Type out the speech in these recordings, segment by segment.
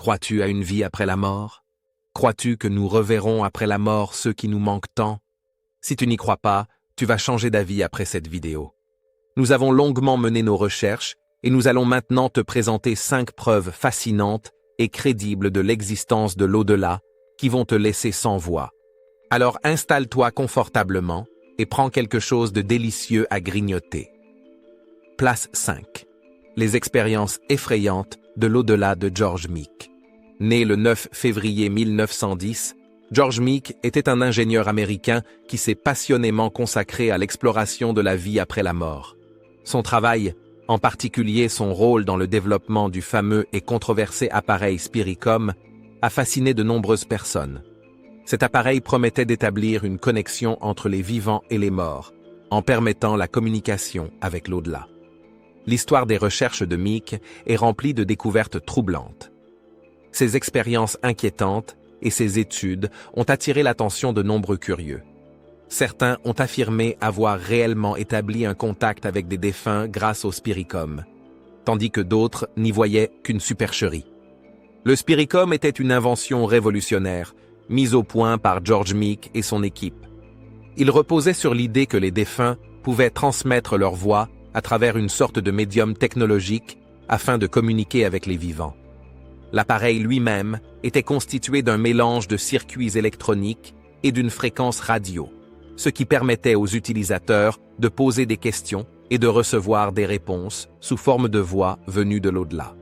Crois-tu à une vie après la mort? Crois-tu que nous reverrons après la mort ceux qui nous manquent tant? Si tu n'y crois pas, tu vas changer d'avis après cette vidéo. Nous avons longuement mené nos recherches et nous allons maintenant te présenter 5 preuves fascinantes et crédibles de l'existence de l'au-delà qui vont te laisser sans voix. Alors installe-toi confortablement et prends quelque chose de délicieux à grignoter. Place 5. Les expériences effrayantes de l'au-delà de George Meek. Né le 9 février 1910, George Meek était un ingénieur américain qui s'est passionnément consacré à l'exploration de la vie après la mort. Son travail, en particulier son rôle dans le développement du fameux et controversé appareil Spiricom, a fasciné de nombreuses personnes. Cet appareil promettait d'établir une connexion entre les vivants et les morts, en permettant la communication avec l'au-delà. L'histoire des recherches de Meek est remplie de découvertes troublantes. Ses expériences inquiétantes et ses études ont attiré l'attention de nombreux curieux. Certains ont affirmé avoir réellement établi un contact avec des défunts grâce au Spiricom, tandis que d'autres n'y voyaient qu'une supercherie. Le Spiricom était une invention révolutionnaire, mise au point par George Meek et son équipe. Il reposait sur l'idée que les défunts pouvaient transmettre leur voix à travers une sorte de médium technologique afin de communiquer avec les vivants. L'appareil lui-même était constitué d'un mélange de circuits électroniques et d'une fréquence radio, ce qui permettait aux utilisateurs de poser des questions et de recevoir des réponses sous forme de voix venues de l'au-delà.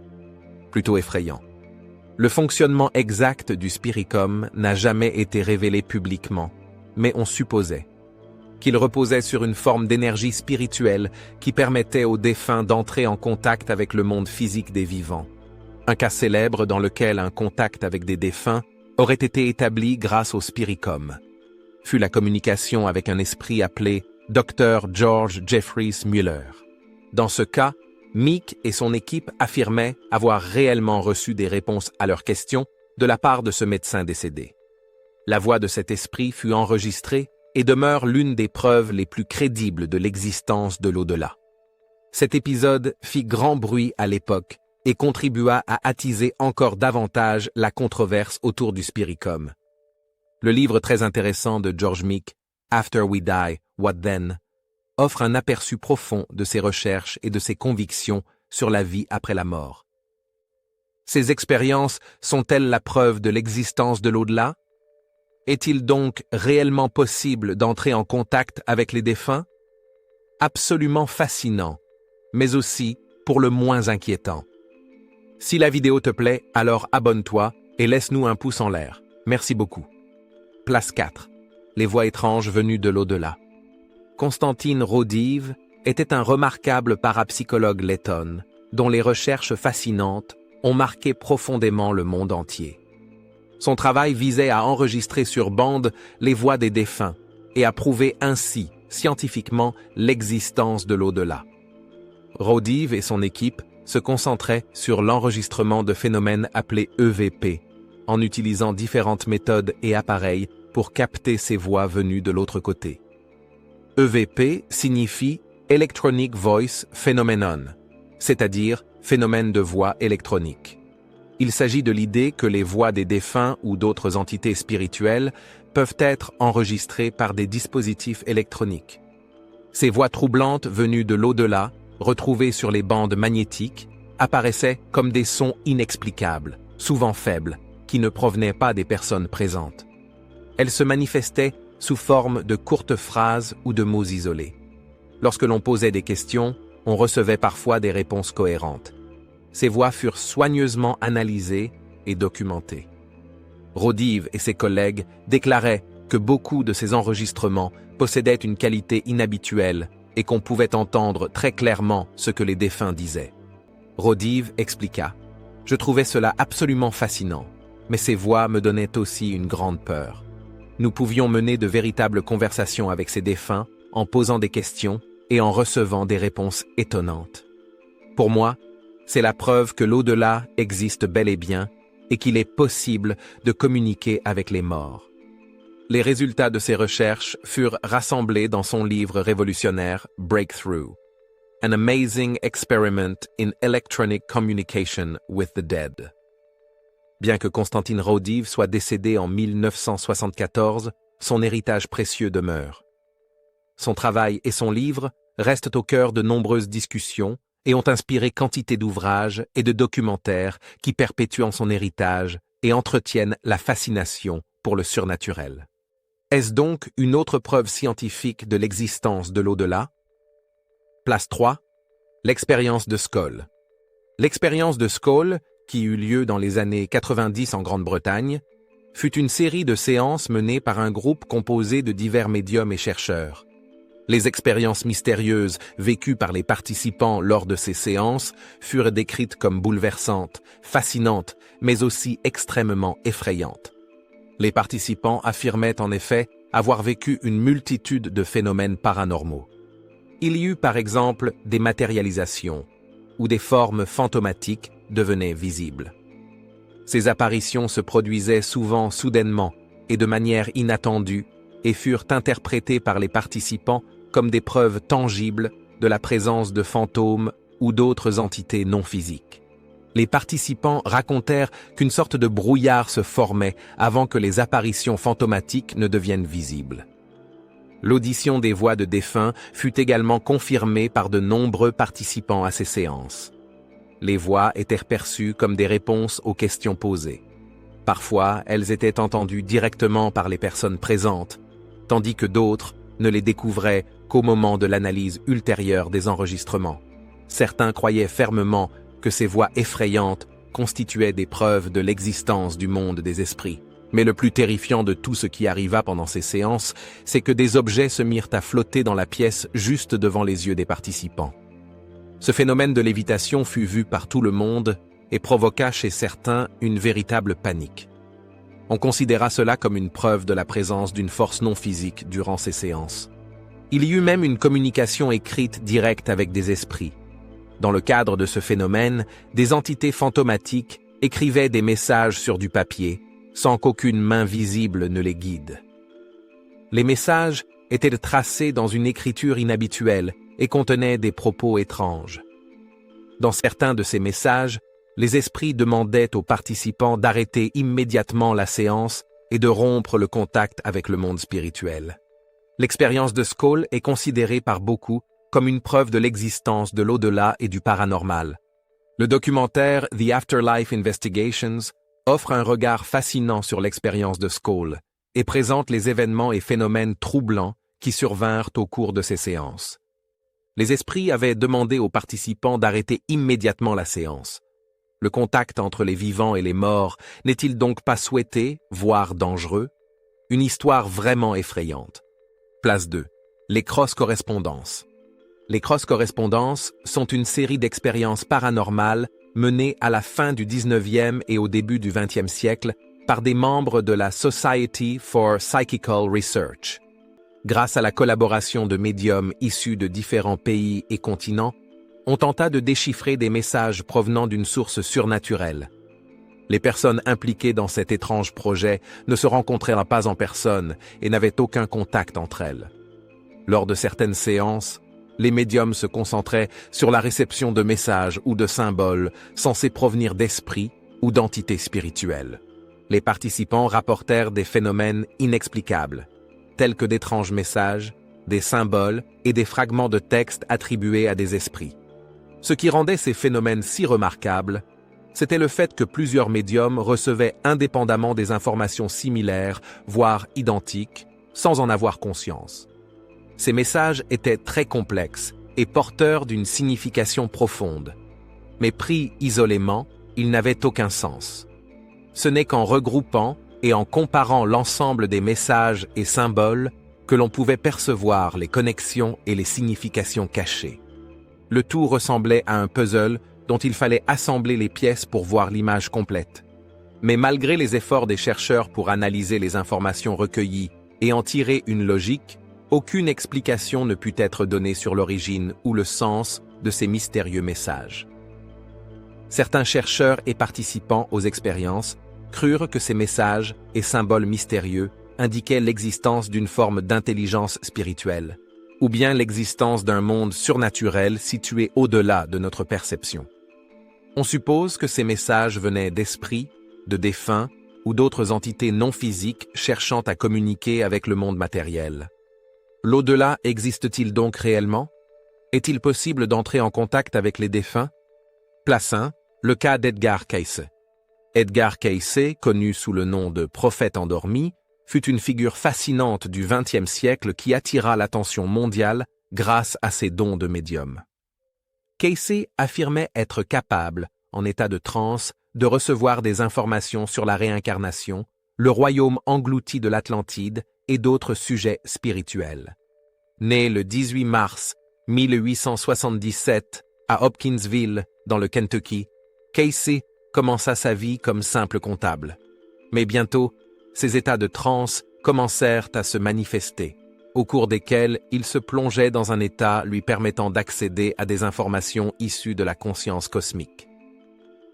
Plutôt effrayant. Le fonctionnement exact du Spiricom n'a jamais été révélé publiquement, mais on supposait qu'il reposait sur une forme d'énergie spirituelle qui permettait aux défunts d'entrer en contact avec le monde physique des vivants. Un cas célèbre dans lequel un contact avec des défunts aurait été établi grâce au Spiricom fut la communication avec un esprit appelé Dr. George Jeffries Mueller. Dans ce cas, Meek et son équipe affirmaient avoir réellement reçu des réponses à leurs questions de la part de ce médecin décédé. La voix de cet esprit fut enregistrée et demeure l'une des preuves les plus crédibles de l'existence de l'au-delà. Cet épisode fit grand bruit à l'époque et contribua à attiser encore davantage la controverse autour du Spiricom. Le livre très intéressant de George Meek, After We Die, What Then?, offre un aperçu profond de ses recherches et de ses convictions sur la vie après la mort. Ces expériences sont-elles la preuve de l'existence de l'au-delà? Est-il donc réellement possible d'entrer en contact avec les défunts? Absolument fascinant, mais aussi pour le moins inquiétant. Si la vidéo te plaît, alors abonne-toi et laisse-nous un pouce en l'air. Merci beaucoup. Place 4. Les voix étranges venues de l'au-delà. Konstantin Rodiv était un remarquable parapsychologue letton, dont les recherches fascinantes ont marqué profondément le monde entier. Son travail visait à enregistrer sur bande les voix des défunts et à prouver ainsi, scientifiquement, l'existence de l'au-delà. Rodiv et son équipe se concentraient sur l'enregistrement de phénomènes appelés EVP, en utilisant différentes méthodes et appareils pour capter ces voix venues de l'autre côté. EVP signifie Electronic Voice Phenomenon, c'est-à-dire phénomène de voix électronique. Il s'agit de l'idée que les voix des défunts ou d'autres entités spirituelles peuvent être enregistrées par des dispositifs électroniques. Ces voix troublantes venues de l'au-delà, retrouvées sur les bandes magnétiques, apparaissaient comme des sons inexplicables, souvent faibles, qui ne provenaient pas des personnes présentes. Elles se manifestaient sous forme de courtes phrases ou de mots isolés. Lorsque l'on posait des questions, on recevait parfois des réponses cohérentes. Ces voix furent soigneusement analysées et documentées. Rodiv et ses collègues déclaraient que beaucoup de ces enregistrements possédaient une qualité inhabituelle et qu'on pouvait entendre très clairement ce que les défunts disaient. Rodiv expliqua « Je trouvais cela absolument fascinant, mais ces voix me donnaient aussi une grande peur. Nous pouvions mener de véritables conversations avec ces défunts en posant des questions et en recevant des réponses étonnantes. Pour moi, c'est la preuve que l'au-delà existe bel et bien et qu'il est possible de communiquer avec les morts. » Les résultats de ces recherches furent rassemblés dans son livre révolutionnaire Breakthrough, An Amazing Experiment in Electronic Communication with the Dead. Bien que Konstantin Raudive soit décédé en 1974, son héritage précieux demeure. Son travail et son livre restent au cœur de nombreuses discussions et ont inspiré quantité d'ouvrages et de documentaires qui perpétuent son héritage et entretiennent la fascination pour le surnaturel. Est-ce donc une autre preuve scientifique de l'existence de l'au-delà? Place 3. L'expérience de Skoll. L'expérience de Skoll, qui eut lieu dans les années 90 en Grande-Bretagne, fut une série de séances menées par un groupe composé de divers médiums et chercheurs. Les expériences mystérieuses vécues par les participants lors de ces séances furent décrites comme bouleversantes, fascinantes, mais aussi extrêmement effrayantes. Les participants affirmaient en effet avoir vécu une multitude de phénomènes paranormaux. Il y eut par exemple des matérialisations, où des formes fantomatiques devenaient visibles. Ces apparitions se produisaient souvent soudainement et de manière inattendue et furent interprétées par les participants comme des preuves tangibles de la présence de fantômes ou d'autres entités non physiques. Les participants racontèrent qu'une sorte de brouillard se formait avant que les apparitions fantomatiques ne deviennent visibles. L'audition des voix de défunts fut également confirmée par de nombreux participants à ces séances. Les voix étaient perçues comme des réponses aux questions posées. Parfois, elles étaient entendues directement par les personnes présentes, tandis que d'autres ne les découvraient qu'au moment de l'analyse ultérieure des enregistrements. Certains croyaient fermement que ces voix effrayantes constituaient des preuves de l'existence du monde des esprits. Mais le plus terrifiant de tout ce qui arriva pendant ces séances, c'est que des objets se mirent à flotter dans la pièce juste devant les yeux des participants. Ce phénomène de lévitation fut vu par tout le monde et provoqua chez certains une véritable panique. On considéra cela comme une preuve de la présence d'une force non physique durant ces séances. Il y eut même une communication écrite directe avec des esprits. Dans le cadre de ce phénomène, des entités fantomatiques écrivaient des messages sur du papier, sans qu'aucune main visible ne les guide. Les messages étaient tracés dans une écriture inhabituelle et contenaient des propos étranges. Dans certains de ces messages, les esprits demandaient aux participants d'arrêter immédiatement la séance et de rompre le contact avec le monde spirituel. L'expérience de Skoll est considérée par beaucoup comme une preuve de l'existence de l'au-delà et du paranormal. Le documentaire The Afterlife Investigations offre un regard fascinant sur l'expérience de Skoll et présente les événements et phénomènes troublants qui survinrent au cours de ces séances. Les esprits avaient demandé aux participants d'arrêter immédiatement la séance. Le contact entre les vivants et les morts n'est-il donc pas souhaité, voire dangereux? Une histoire vraiment effrayante. Place 2. Les cross-correspondances. Les cross-correspondances sont une série d'expériences paranormales menées à la fin du 19e et au début du 20e siècle par des membres de la Society for Psychical Research. Grâce à la collaboration de médiums issus de différents pays et continents, on tenta de déchiffrer des messages provenant d'une source surnaturelle. Les personnes impliquées dans cet étrange projet ne se rencontrèrent pas en personne et n'avaient aucun contact entre elles. Lors de certaines séances, les médiums se concentraient sur la réception de messages ou de symboles censés provenir d'esprits ou d'entités spirituelles. Les participants rapportèrent des phénomènes inexplicables, tels que d'étranges messages, des symboles et des fragments de texte attribués à des esprits. Ce qui rendait ces phénomènes si remarquables, c'était le fait que plusieurs médiums recevaient indépendamment des informations similaires, voire identiques, sans en avoir conscience. Ces messages étaient très complexes et porteurs d'une signification profonde. Mais pris isolément, ils n'avaient aucun sens. Ce n'est qu'en regroupant et en comparant l'ensemble des messages et symboles que l'on pouvait percevoir les connexions et les significations cachées. Le tout ressemblait à un puzzle dont il fallait assembler les pièces pour voir l'image complète. Mais malgré les efforts des chercheurs pour analyser les informations recueillies et en tirer une logique, aucune explication ne put être donnée sur l'origine ou le sens de ces mystérieux messages. Certains chercheurs et participants aux expériences crurent que ces messages et symboles mystérieux indiquaient l'existence d'une forme d'intelligence spirituelle, ou bien l'existence d'un monde surnaturel situé au-delà de notre perception. On suppose que ces messages venaient d'esprits de défunts ou d'autres entités non physiques cherchant à communiquer avec le monde matériel. L'au-delà existe-t-il donc réellement? Est-il possible d'entrer en contact avec les défunts? Place 1, le cas d'Edgar Cayce. Edgar Cayce, connu sous le nom de prophète endormi, fut une figure fascinante du XXe siècle qui attira l'attention mondiale grâce à ses dons de médium. Cayce affirmait être capable, en état de transe, de recevoir des informations sur la réincarnation, le royaume englouti de l'Atlantide et d'autres sujets spirituels. Né le 18 mars 1877 à Hopkinsville, dans le Kentucky, Cayce commença sa vie comme simple comptable. Mais bientôt, ses états de transe commencèrent à se manifester, au cours desquels il se plongeait dans un état lui permettant d'accéder à des informations issues de la conscience cosmique.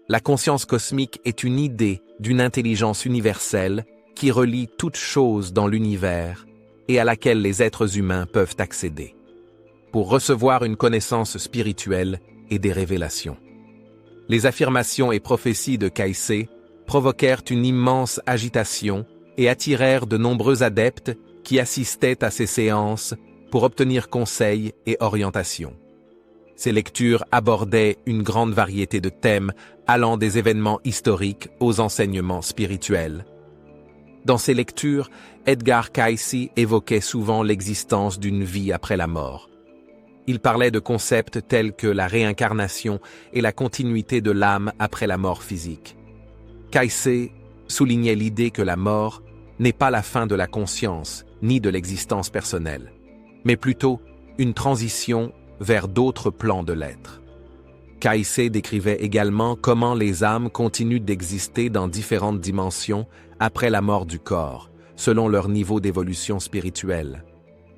La conscience cosmique est une idée d'une intelligence universelle qui relie toutes choses dans l'univers et à laquelle les êtres humains peuvent accéder, pour recevoir une connaissance spirituelle et des révélations. Les affirmations et prophéties de Cayce provoquèrent une immense agitation et attirèrent de nombreux adeptes qui assistaient à ces séances pour obtenir conseils et orientation. Ces lectures abordaient une grande variété de thèmes allant des événements historiques aux enseignements spirituels. Dans ces lectures, Edgar Cayce évoquait souvent l'existence d'une vie après la mort. Il parlait de concepts tels que la réincarnation et la continuité de l'âme après la mort physique. Cayce soulignait l'idée que la mort n'est pas la fin de la conscience ni de l'existence personnelle, mais plutôt une transition vers d'autres plans de l'être. Cayce décrivait également comment les âmes continuent d'exister dans différentes dimensions après la mort du corps, selon leur niveau d'évolution spirituelle.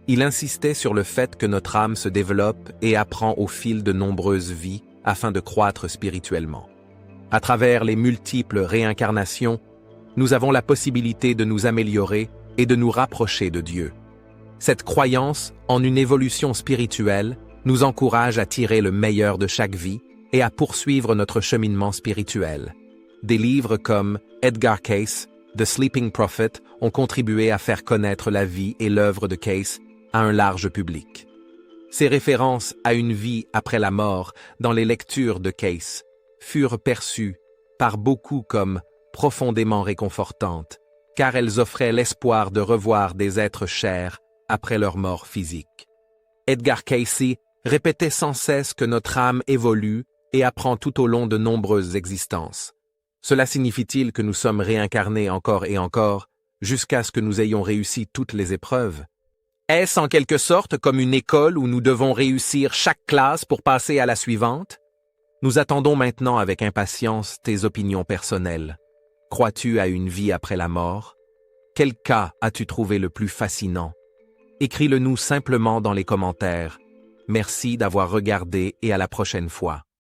Il insistait sur le fait que notre âme se développe et apprend au fil de nombreuses vies afin de croître spirituellement. À travers les multiples réincarnations, nous avons la possibilité de nous améliorer et de nous rapprocher de Dieu. Cette croyance en une évolution spirituelle nous encourage à tirer le meilleur de chaque vie et à poursuivre notre cheminement spirituel. Des livres comme Edgar Cayce, The Sleeping Prophet ont contribué à faire connaître la vie et l'œuvre de Cayce à un large public. Ces références à une vie après la mort dans les lectures de Cayce furent perçues par beaucoup comme profondément réconfortantes, car elles offraient l'espoir de revoir des êtres chers après leur mort physique. Edgar Cayce répétait sans cesse que notre âme évolue et apprend tout au long de nombreuses existences. Cela signifie-t-il que nous sommes réincarnés encore et encore, jusqu'à ce que nous ayons réussi toutes les épreuves? Est-ce en quelque sorte comme une école où nous devons réussir chaque classe pour passer à la suivante? Nous attendons maintenant avec impatience tes opinions personnelles. Crois-tu à une vie après la mort? Quel cas as-tu trouvé le plus fascinant? Écris-le nous simplement dans les commentaires. Merci d'avoir regardé et à la prochaine fois.